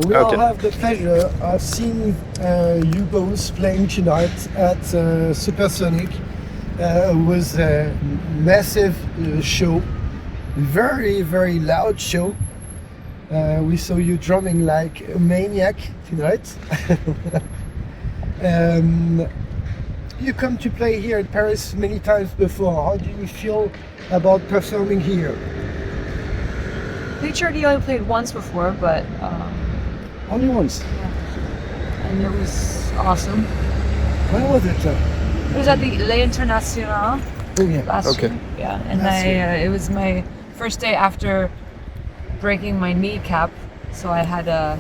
we all have the pleasure of seeing you both playing tonight at Supersonic. It was a massive show, very, very loud show. We saw you drumming like a maniac tonight. You come to play here in Paris many times before. How do you feel about performing here? Patriarchy only played once before, but Only once? yeah, and it was awesome. When was it? It was at the L'International Oh yeah. last year. Yeah, and it was my first day after breaking my kneecap, so I had a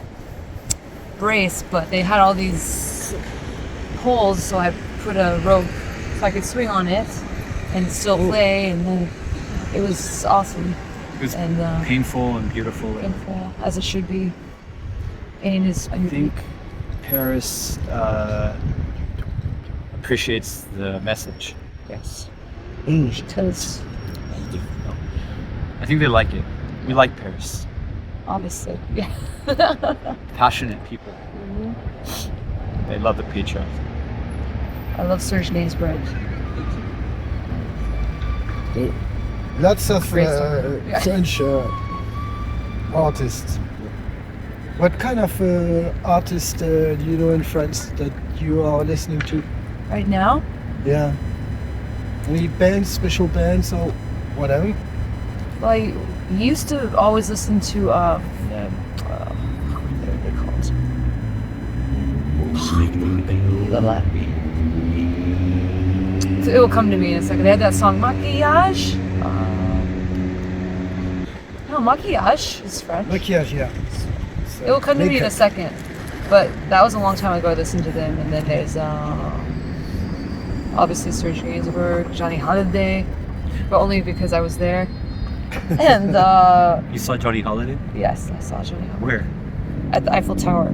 brace, but they had all these poles, so I put a rope so I could swing on it and still play, and then it was awesome. It was and painful and beautiful. painful, as it should be. Pain is I think Paris appreciates the message. yes, Mm. because I think they like it. We like Paris. obviously, yeah. Passionate people. They love the Patriarchy. I love Serge Gainsbourg. Lots of Great song. Yeah. French artists. What kind of artists do you know in France that you are listening to? Right now, Yeah. Any bands, special bands or whatever? well, I used to always listen to what are they called? It will come to me in a second. They had that song Maquillage. No, Maquillage is French. Maquillage, yeah. So, It will come to me in a makeup. second. But that was a long time ago I listened to them. And then there's obviously Serge Gainsbourg, Johnny Holiday, but only because I was there. And You saw Johnny Holiday? yes, I saw Johnny Holiday Where? at the Eiffel Tower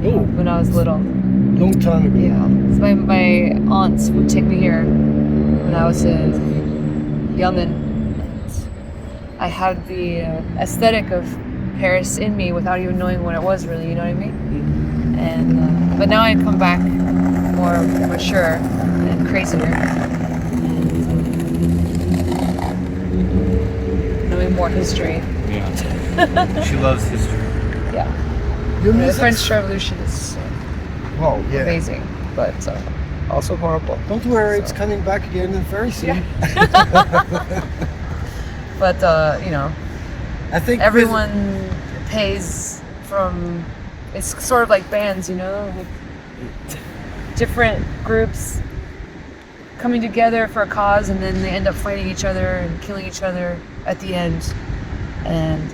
Oh, when I was little. long time ago. Yeah, so my aunts would take me here when I was a youngin'. And I had the aesthetic of Paris in me without even knowing what it was really. You know what I mean? And but now I come back more mature and crazier, knowing more history. Yeah. She loves history. Yeah, Your the music. French Revolution is Wow, yeah. amazing, but also horrible. Don't worry, it's So. coming back again very soon. But you know, I think everyone pays from. It's sort of like bands, you know, like different groups coming together for a cause, and then they end up fighting each other and killing each other at the end. And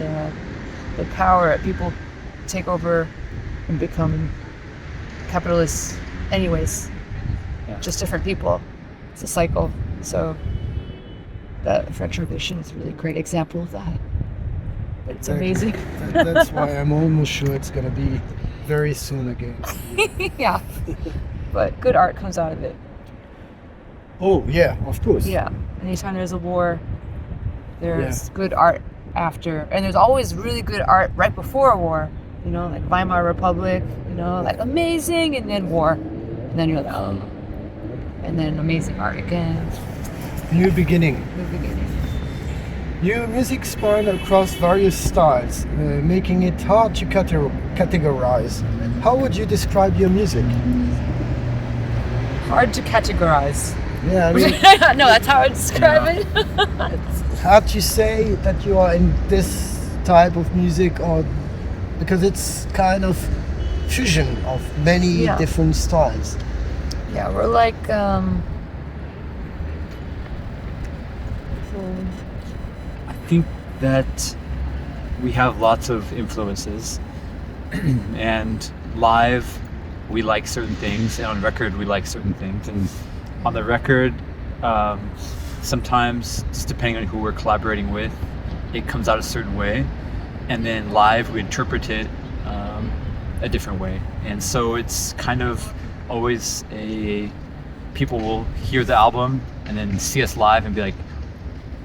the power people take over and become capitalists, anyways. Yeah. Just different people. It's a cycle. So the French Revolution is a really great example of that. It's amazing. That's why I'm almost sure it's gonna be very soon again. Yeah. But good art comes out of it. Oh yeah, of course. Yeah. Anytime there's a war, there's good art after. And there's always really good art right before a war. You know, like Weimar Republic, you know, like amazing, and then war. And then you're like, oh. And then amazing art again. New beginning. New beginning. Your music spanned across various styles, making it hard to categorize. How would you describe your music? Hard to categorize. Yeah, I mean, No, that's how I describe it. it's hard to say that you are in this type of music, or because it's kind of fusion of many Yeah. different styles. Yeah, we're like I think that we have lots of influences, and live we like certain things, and on record we like certain things. And on the record, sometimes just depending on who we're collaborating with, it comes out a certain way, and then live we interpret it a different way. And so it's kind of always people will hear the album and then see us live and be like,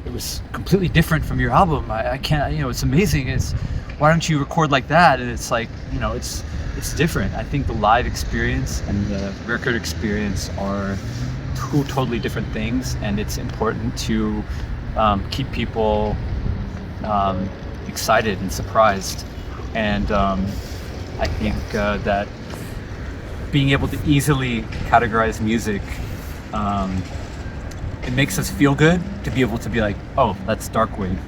it was completely different from your album. I can't, it's amazing. why don't you record like that? And it's like, you know, it's different. I think the live experience and the record experience are two totally different things, and it's important to keep people excited and surprised. And I think that being able to easily categorize music, it makes us feel good to be able to be like, oh, that's dark wave,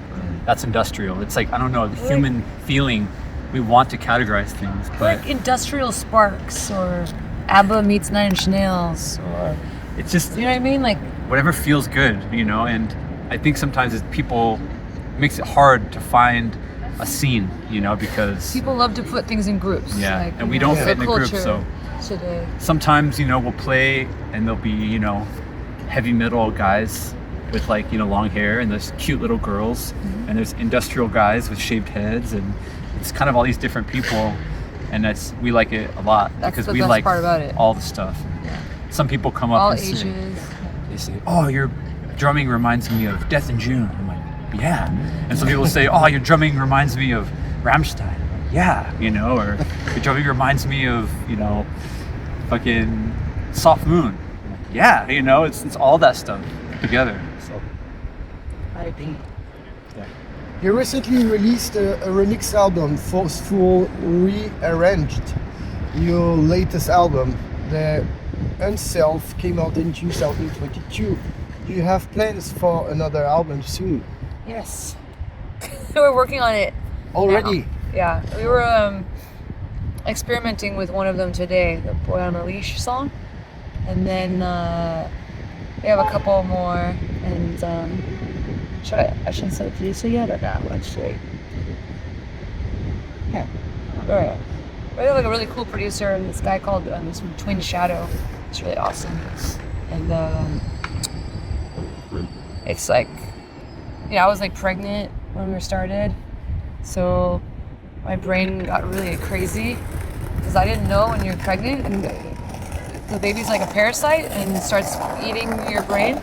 that's industrial. It's like, I don't know, the human feeling, we want to categorize things, but like industrial sparks, or ABBA meets Nine Inch Nails, or it's just, you know what I mean, like whatever feels good, you know. And I think sometimes it makes it hard to find a scene, you know, because people love to put things in groups. Yeah, and we don't fit in a group, so today. Sometimes, you know, we'll play and there'll be, you know, heavy metal guys with like, you know, long hair, and there's cute little girls, and there's industrial guys with shaved heads, and it's kind of all these different people, and we like it a lot. That's because the we best like part about it. all the stuff. Yeah. Some people come up all and ages. they say, oh, your drumming reminds me of Death in June. I'm like, yeah. And some people say, oh, your drumming reminds me of Rammstein. Yeah, you know, or your drumming reminds me of, you know, fucking Soft Moon. I'm like, yeah, you know, it's all that stuff together. So I think. Yeah. You recently released a remix album, Forceful Rearranged. Your latest album, The Unself, came out in 2022. Do you have plans for another album soon? Yes. We're working on it Already? now. Yeah. We were experimenting with one of them today, the Boy on a Leash song. And then we have a couple more, and I shouldn't say producer yet, or not? Let's see. Yeah. Alright. We have like a really cool producer, and this guy called this Twin Shadow. It's really awesome. And it's like, you know, I was like pregnant when we started, so my brain got really crazy because I didn't know when you're pregnant and the baby's like a parasite and starts eating your brain.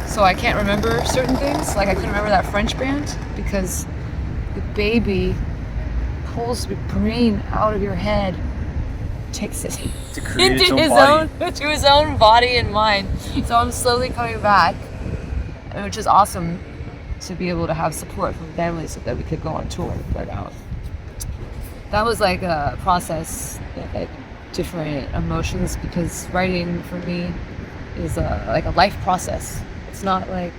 So I can't remember certain things. Like I couldn't remember that French band because the baby pulls the brain out of your head, takes it To create into his own body and mind. So I'm slowly coming back, which is awesome to be able to have support from family so that we could go on tour. But that was like a process, like different emotions, because writing for me is like a life process. It's not like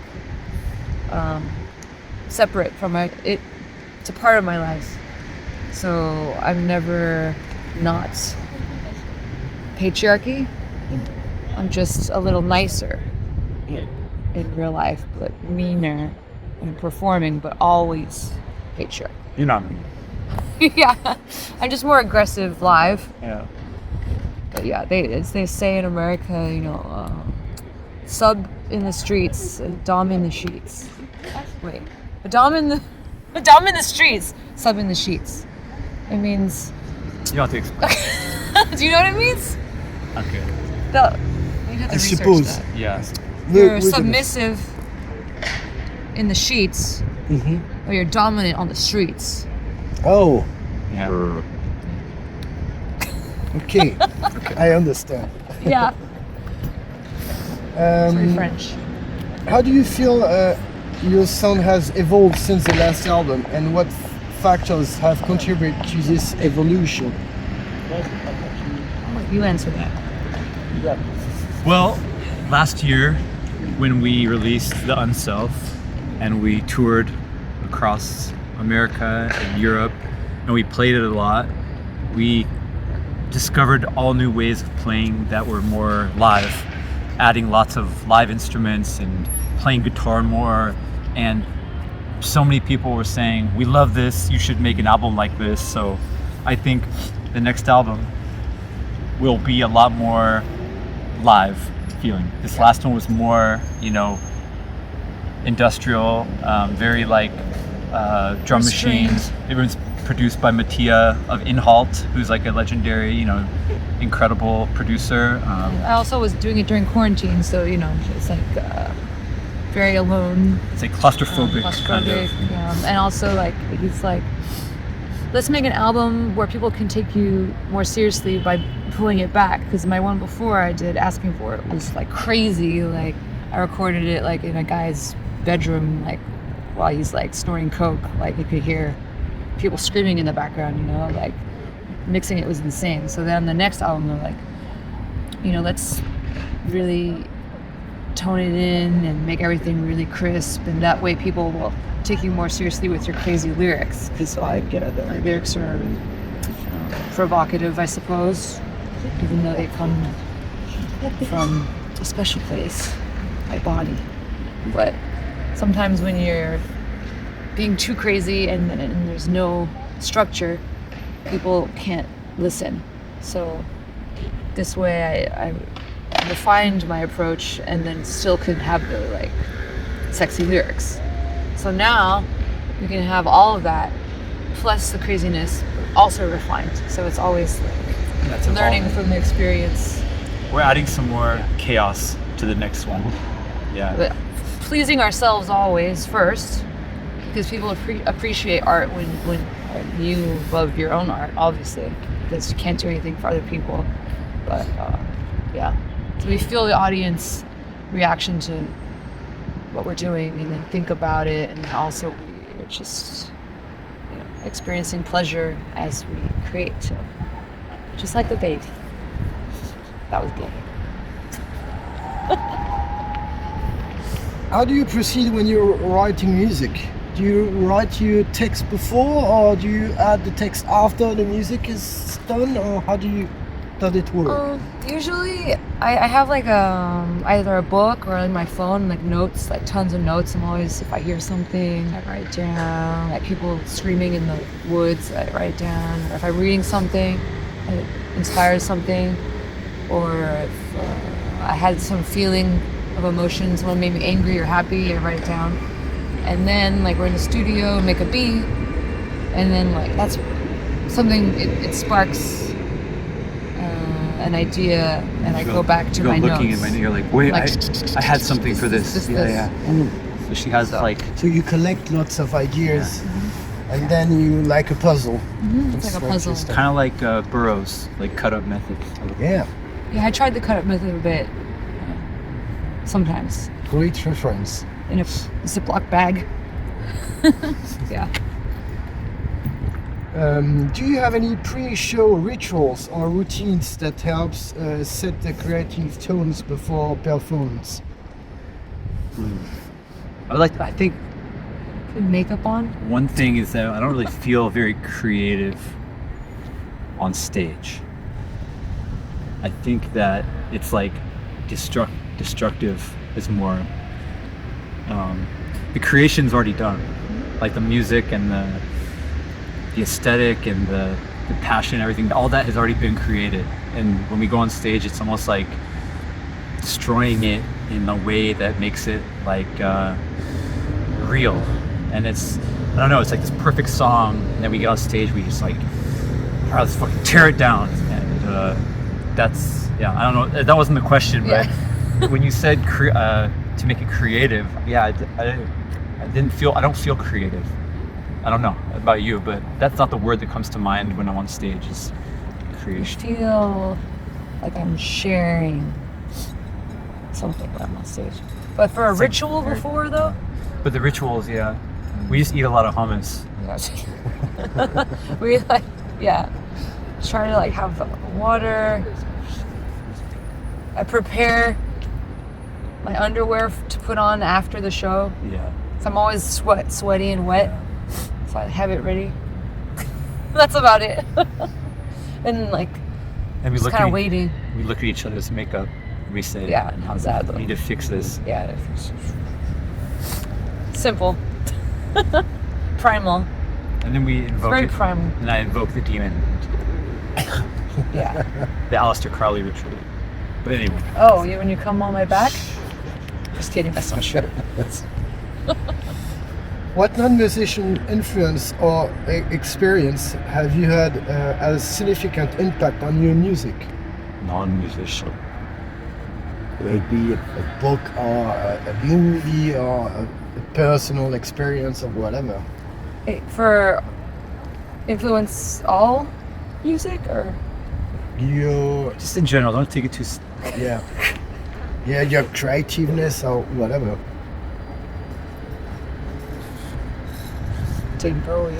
separate from it's a part of my life. So I'm never not patriarchy. I'm just a little nicer in real life, but meaner in performing, but always patriarchy. You're not me. Yeah, I'm just more aggressive live. Yeah. But yeah, as they say in America, you know, sub in the streets, dom in the sheets. Wait, a dom in the streets, sub in the sheets. It means. You don't have to explain. Do you know what it means? Okay. You have to I research suppose. that. Yeah. You're submissive in the sheets, Mm-hmm. or you're dominant on the streets. Oh, Yeah. okay. I understand. Yeah. Sorry, French. How do you feel your sound has evolved since the last album, and what factors have contributed to this evolution? I'll let you answer that. Well, last year when we released The Unself and we toured across America and Europe and we played it a lot, we discovered all new ways of playing that were more live, adding lots of live instruments and playing guitar more. And so many people were saying, we love this, you should make an album like this. So I think the next album will be a lot more live feeling. This last one was more, you know, industrial, very like drum machines. It was produced by Mattia of Inhalt, who's like a legendary, you know, incredible producer. I also was doing it during quarantine, so you know, it's like very alone. It's like claustrophobic, kind of. And also like he's like let's make an album where people can take you more seriously by pulling it back. Because my one before I did, Asking For It, was like crazy. Like I recorded it like in a guy's bedroom, like while he's like snorting coke. Like you could hear people screaming in the background, you know, like mixing it was insane. So then the next album, they're like, you know, let's really tone it in and make everything really crisp, and that way people will take you more seriously with your crazy lyrics, because like the lyrics are provocative, I suppose, even though they come from a special place, my body. But sometimes when you're being too crazy and there's no structure, people can't listen. So this way I refined my approach and then still could have the like sexy lyrics. So now you can have all of that plus the craziness, but also refined. So it's always like learning from the experience. We're adding some more chaos to the next one. Yeah. But pleasing ourselves always first, because people appreciate art when you love your own art, obviously, because you can't do anything for other people. But yeah, so we feel the audience reaction to what we're doing, and then think about it, and also we're just, you know, experiencing pleasure as we create. So just like the baby. That was good. How do you proceed when you're writing music? Do you write your text before, or do you add the text after the music is done, or how does it work? Usually I have like either a book or on my phone, like notes, like tons of notes. I'm always, if I hear something, I write down. Like people screaming in the woods, I write down. Or if I'm reading something, it inspires something. Or if I had some feeling of emotion, someone made me angry or happy, I write it down. And then like we're in the studio, make a beat, and then like that's something, it sparks an idea, and I go back to my notes. Looking at my notes, you're like, wait, like, I had something for this. Yeah. So she has So you collect lots of ideas, and then you like a puzzle. It's like a puzzle. Kind of like Burroughs, like cut-up method. Yeah. Yeah, I tried the cut-up method a bit. Sometimes. Great reference. In a Ziploc bag. Yeah. Do you have any pre-show rituals or routines that helps set the creative tones before performance? I think Put makeup on? one thing is that I don't really feel very creative on stage. I think that it's like destructive is more. The creation's already done, like the music and the aesthetic and the passion, everything, all that has already been created. And when we go on stage, it's almost like destroying it in a way that makes it like real. And it's, I don't know, it's like this perfect song, and then we get on stage, we just like, all right, let's fucking tear it down. And that's, yeah, I don't know, that wasn't the question, but when you said to make it creative, yeah, I don't feel creative. I don't know about you, but that's not the word that comes to mind when I'm on stage, is creation. I feel like I'm sharing something when I'm on stage. But for a ritual before, though? But the rituals, yeah. We just eat a lot of hummus. We like, try to like have water. I prepare my underwear to put on after the show. Yeah. So I'm always sweaty and wet. So I have it ready. That's about it. And like, and just kind of waiting. We look at each other's makeup. And we say, how's that? We need to fix this. Yeah. Simple. Primal. And then we invoke Very it. primal. And I invoke the demon. Yeah. The Aleister Crowley ritual. But anyway. Oh, when you come on my back? Just kidding, that's not true. What non-musician influence or experience have you had as significant impact on your music? Non-musician. Maybe a book or a movie or a personal experience or whatever. For influence all music, or Your Just in general, don't take it too. yeah, yeah, your creativeness or whatever. David Bowie?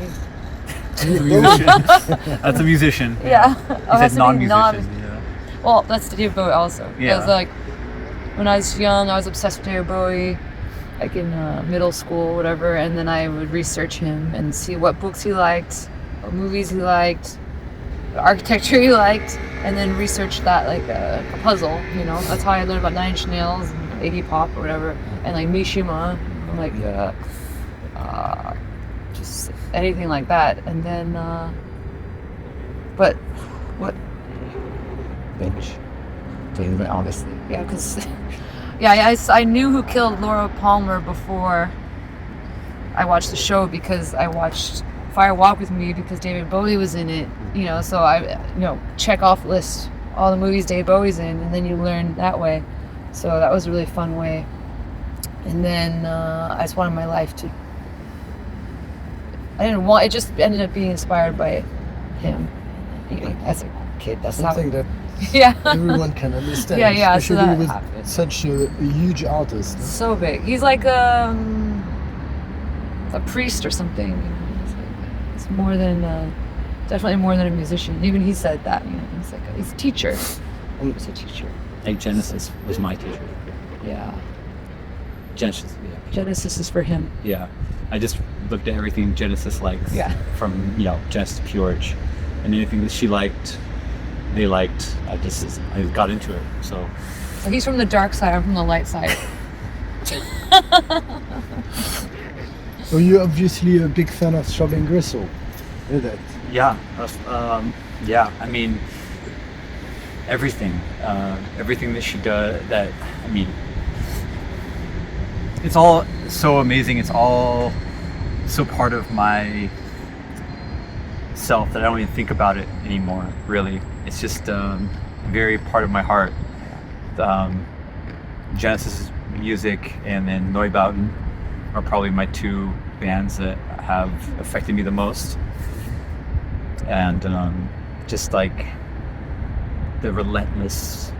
That's a musician. Yeah. He said non-musician. Yeah. Well, that's David Bowie also. Yeah. Because like when I was young, I was obsessed with David Bowie, like in middle school, whatever. And then I would research him and see what books he liked, what movies he liked, what architecture he liked, and then research that like a puzzle. You know, that's how I learned about 9 Inch Nails and Iggy Pop or whatever, and like Mishima, and like just anything like that. And then, but what? Binge. Obviously, yeah, because yeah, I knew who killed Laura Palmer before I watched the show, because I watched Fire Walk with Me because David Bowie was in it, you know. So I, check off list all the movies David Bowie's in, and then you learn that way. So that was a really fun way. And then I just wanted my life to. I didn't want. It just ended up being inspired by him. As a kid, that's how. Something that Yeah. everyone can understand. Yeah, so Especially that with happened. such a huge artist. So big. He's like a priest or something. You know? It's more than definitely more than a musician. Even he said that. You know, he's a teacher. He's a teacher. Like Genesis was my teacher. Yeah. Genesis. Yeah. Genesis is for him. Yeah. I just looked at everything Genesis likes. Yeah. From Genesis to Peorage, and anything that she liked, they liked. I got into it. So He's from the dark side. I'm from the light side. So you're obviously a big fan of Chauvin Gristle, is it? yeah, yeah. I mean, everything that she does. It's all so amazing. It's all so part of my self that I don't even think about it anymore. Really, it's just very part of my heart. Genesis music and then Neubauten are probably my 2 bands that have affected me the most. And just like the relentless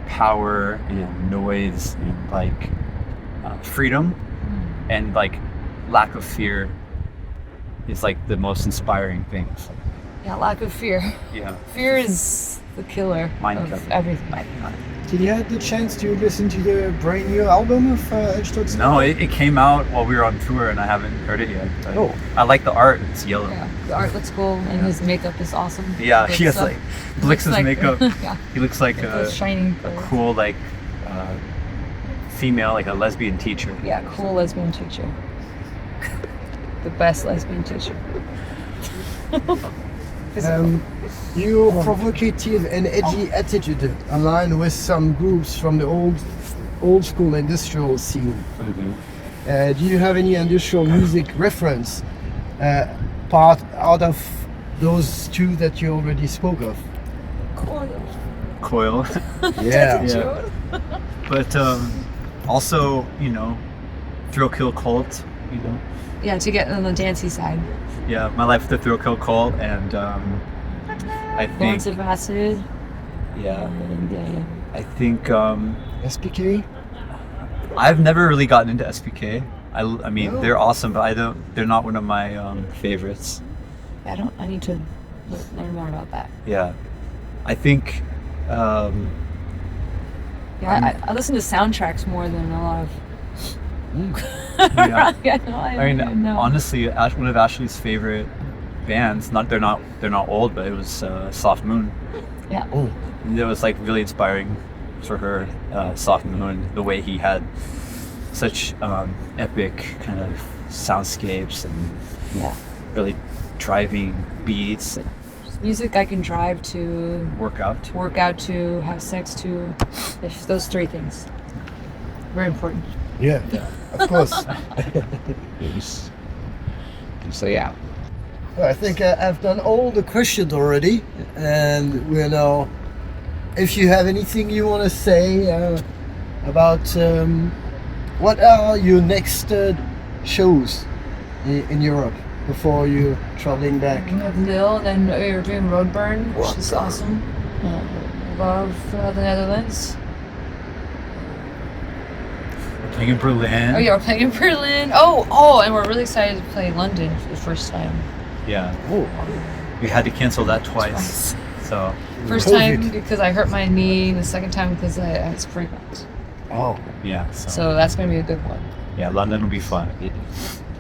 power and noise and like freedom and like lack of fear is like the most inspiring things. Yeah, lack of fear. Yeah. Fear is the killer Mind of killer. everything. Did you have the chance to listen to the brand new album of Excerpt? No, it came out while we were on tour and I haven't heard it yet. But Oh. I like the art. It's yellow. Yeah, the art looks cool, and Yeah. his makeup is awesome. Yeah, Good he has stuff. like Blix's Looks like- makeup. Yeah, He looks like those shining. a cool like female, like a lesbian teacher. Yeah, cool lesbian teacher. The best lesbian teacher. Your provocative and edgy attitude align with some groups from the old school industrial scene. Do you have any industrial music reference part out of those 2 that you already spoke of? Coil. Yeah. Yeah. But also, Thrill Kill Cult, Yeah, to get on the dancey side. Yeah, my life with the Thrill Kill Cult, and I think, Lawrence of Acid. yeah, And, I think SPK? I've never really gotten into SPK. I mean, No. they're awesome, but they're not one of my favorites. I need to learn more about that. Yeah, I think, Yeah, I listen to soundtracks more than a lot of. yeah. Yeah, no, I don't know. Honestly, one of Ashley's favorite bands, they're not old, but it was Soft Moon. Yeah. Oh, And it was like really inspiring for her, Soft Moon, the way he had such epic kind of soundscapes and Yeah. really driving beats, Music I can drive to, work out to, have sex to. If those 3 things. Very important. yeah, of course. So yeah. Well, I think I've done all the questions already, and if you have anything you want to say about what are your next shows in Europe. before you traveling back? We have Lille, and then we're doing Roadburn, which is awesome. Love the Netherlands. Playing in Berlin. Oh yeah, we're playing in Berlin. Oh, and we're really excited to play London for the first time. Yeah. Oh, We had to cancel that twice. So First COVID. time because I hurt my knee. The second time because I was pregnant. oh. yeah. So that's gonna be a good one. Yeah, London will be fun.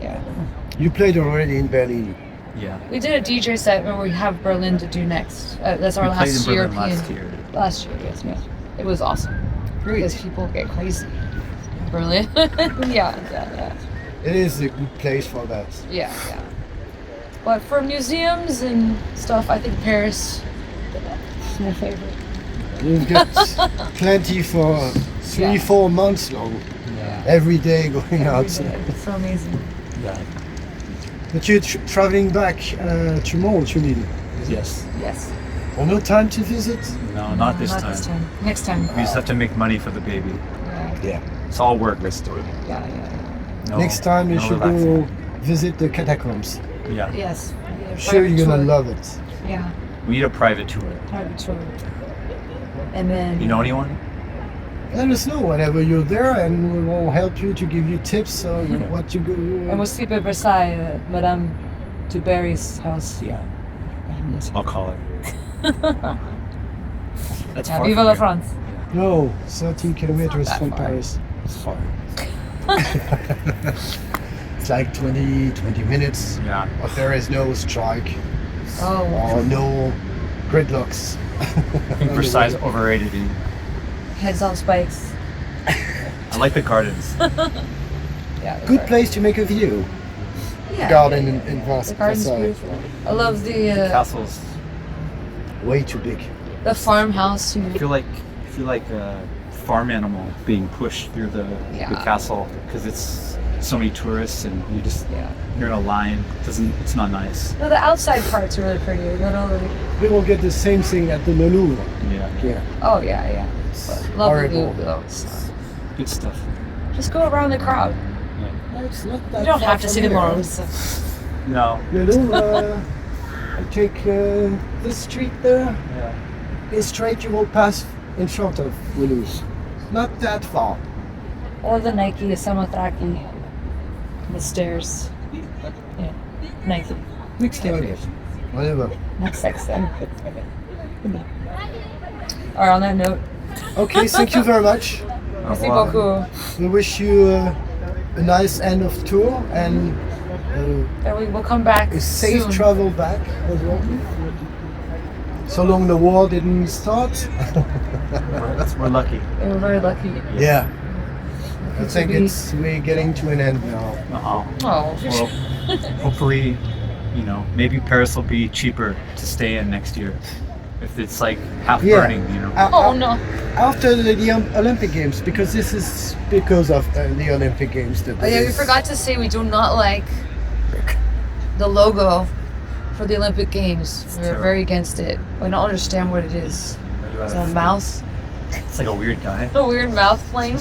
Yeah. You played already in Berlin. Yeah. We did a DJ set where we have Berlin to do next. That's our We played in last Berlin European. last year. Last year, yes, yeah. It was awesome. Because people get crazy in Berlin. yeah. It is a good place for that. Yeah. But for museums and stuff, I think Paris is my favorite. You've got plenty for 3-4 months long. Yeah. Every day going out. Every day. It's so amazing. Yeah. But you're traveling back tomorrow, you mean? Yes. Yes. Or no time to visit? No, not this time. Next time. We just have to make money for the baby. Yeah. It's all work this story. Yeah. No, Next time you no should relaxing. go visit the catacombs. Yeah. Yes. I'm sure you're gonna love it. Yeah. We need a private tour. Private tour. And then. You know anyone? Let us know whenever you're there, and we will help you to give you tips on what you go. And we'll sleep at Versailles, Madame Dubarry's house. Yeah. I'll call her. That's far Vive from la here. France. No, 13 kilometers that from far. Paris. It's far. It's like 20 minutes, Yeah. but there is no strike Oh. or no gridlocks. I think Versailles is overrated. Heads on spikes. I like the gardens. Yeah. Good place to make a view. Yeah. Garden in The Versailles. garden's beautiful. I love the Castles. Way too big. farmhouse. I feel like a farm animal being pushed through the Yeah. castle because it's so many tourists and Yeah. you're in a line. It's not nice. No, the outside parts are really pretty. We will get the same thing at the Louvre. Yeah. Yeah. Oh yeah. Love the horrible. Louvre though. Good stuff. Just go around the crowd. No, it's not that You don't far have to from see the here. morals. No. The Louvre, I take this street there. Yeah. It's straight, you will pass in front of the Louvre. Not that far. Or the Nike, the Samothraki. The stairs. Yeah. Nike. Mixed area. Whatever. Next section. Alright, on that note. Okay, thank you very much. Merci beaucoup. We wish you a nice end of tour and And we will come back a safe soon. travel back as well. So long the war didn't start. We're lucky. We're very lucky. Yeah. I think we're getting to an end now. Oh. Well, hopefully, maybe Paris will be cheaper to stay in next year. If it's like half Yeah. burning, Oh no. After the Olympic Games, because this is because of the Olympic Games. That Oh yeah, we forgot to say we do not like the logo for the Olympic Games. We're terrible. very against it. We don't understand what it is. Is it a mouse? It's like a weird guy. A weird mouth plane?